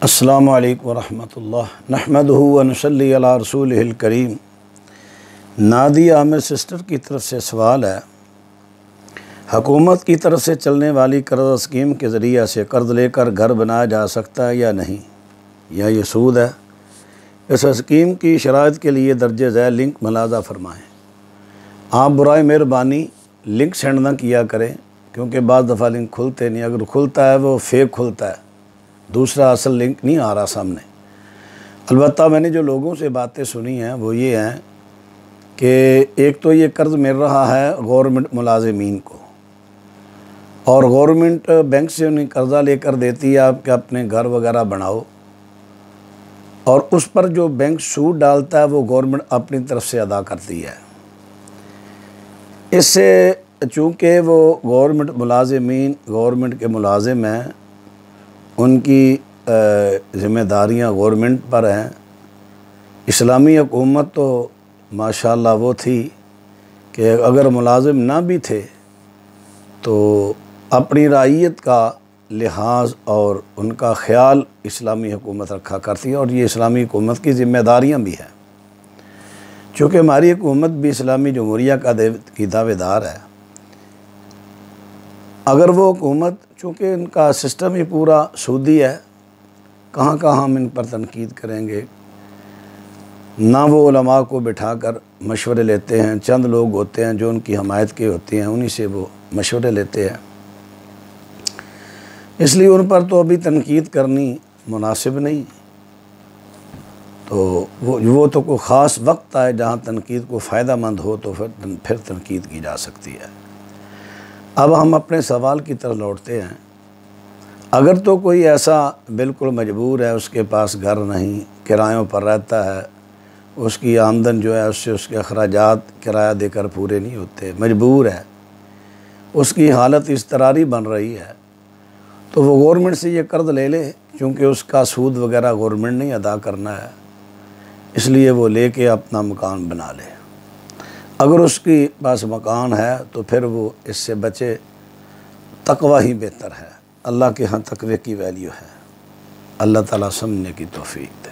السلام علیکم ورحمۃ اللہ نحمدہ و نصلی علی رسولہ الکریم۔ نادیہ عامر سسٹر کی طرف سے سوال ہے، حکومت کی طرف سے چلنے والی قرض اسکیم کے ذریعہ سے قرض لے کر گھر بنایا جا سکتا ہے یا نہیں، یا یہ سود ہے؟ اس اسکیم کی شرائط کے لیے درج ذیل لنک ملاحظہ فرمائیں۔ آپ برائے مہربانی لنک سینڈ نہ کیا کریں، کیونکہ بعض دفعہ لنک کھلتے نہیں، اگر کھلتا ہے وہ فیک کھلتا ہے، دوسرا اصل لنک نہیں آ رہا سامنے۔ البتہ میں نے جو لوگوں سے باتیں سنی ہیں وہ یہ ہیں کہ ایک تو یہ قرض مل رہا ہے گورنمنٹ ملازمین کو، اور گورنمنٹ بینک سے انہیں قرضہ لے کر دیتی ہے آپ کہ اپنے گھر وغیرہ بناؤ، اور اس پر جو بینک سود ڈالتا ہے وہ گورنمنٹ اپنی طرف سے ادا کرتی ہے۔ اس سے چونکہ وہ گورنمنٹ کے ملازم ہیں، ان کی ذمہ داریاں گورنمنٹ پر ہیں۔ اسلامی حکومت تو ماشاءاللہ وہ تھی کہ اگر ملازم نہ بھی تھے تو اپنی رعیت کا لحاظ اور ان کا خیال اسلامی حکومت رکھا کرتی ہے، اور یہ اسلامی حکومت کی ذمہ داریاں بھی ہیں۔ چونکہ ہماری حکومت بھی اسلامی جمہوریہ کی دعوے دار ہے، اگر وہ حکومت، چونکہ ان کا سسٹم ہی پورا سودی ہے، کہاں کہاں ہم ان پر تنقید کریں گے؟ نہ وہ علماء کو بٹھا کر مشورے لیتے ہیں، چند لوگ ہوتے ہیں جو ان کی حمایت کے ہوتے ہیں، انہی سے وہ مشورے لیتے ہیں، اس لیے ان پر تو ابھی تنقید کرنی مناسب نہیں۔ تو وہ تو کوئی خاص وقت آئے جہاں تنقید کو فائدہ مند ہو تو پھر تنقید کی جا سکتی ہے۔ اب ہم اپنے سوال کی طرف لوٹتے ہیں۔ اگر تو کوئی ایسا بالکل مجبور ہے، اس کے پاس گھر نہیں، کرایوں پر رہتا ہے، اس کی آمدن جو ہے اس سے اس کے اخراجات کرایہ دے کر پورے نہیں ہوتے، مجبور ہے، اس کی حالت اضطراری بن رہی ہے، تو وہ گورنمنٹ سے یہ قرض لے لے، چونکہ اس کا سود وغیرہ گورنمنٹ نہیں ادا کرنا ہے، اس لیے وہ لے کے اپنا مکان بنا لے۔ اگر اس کی پاس مکان ہے تو پھر وہ اس سے بچے، تقوی ہی بہتر ہے۔ اللہ کے ہاں تقوی کی ویلیو ہے۔ اللہ تعالیٰ سمجھنے کی توفیق دے۔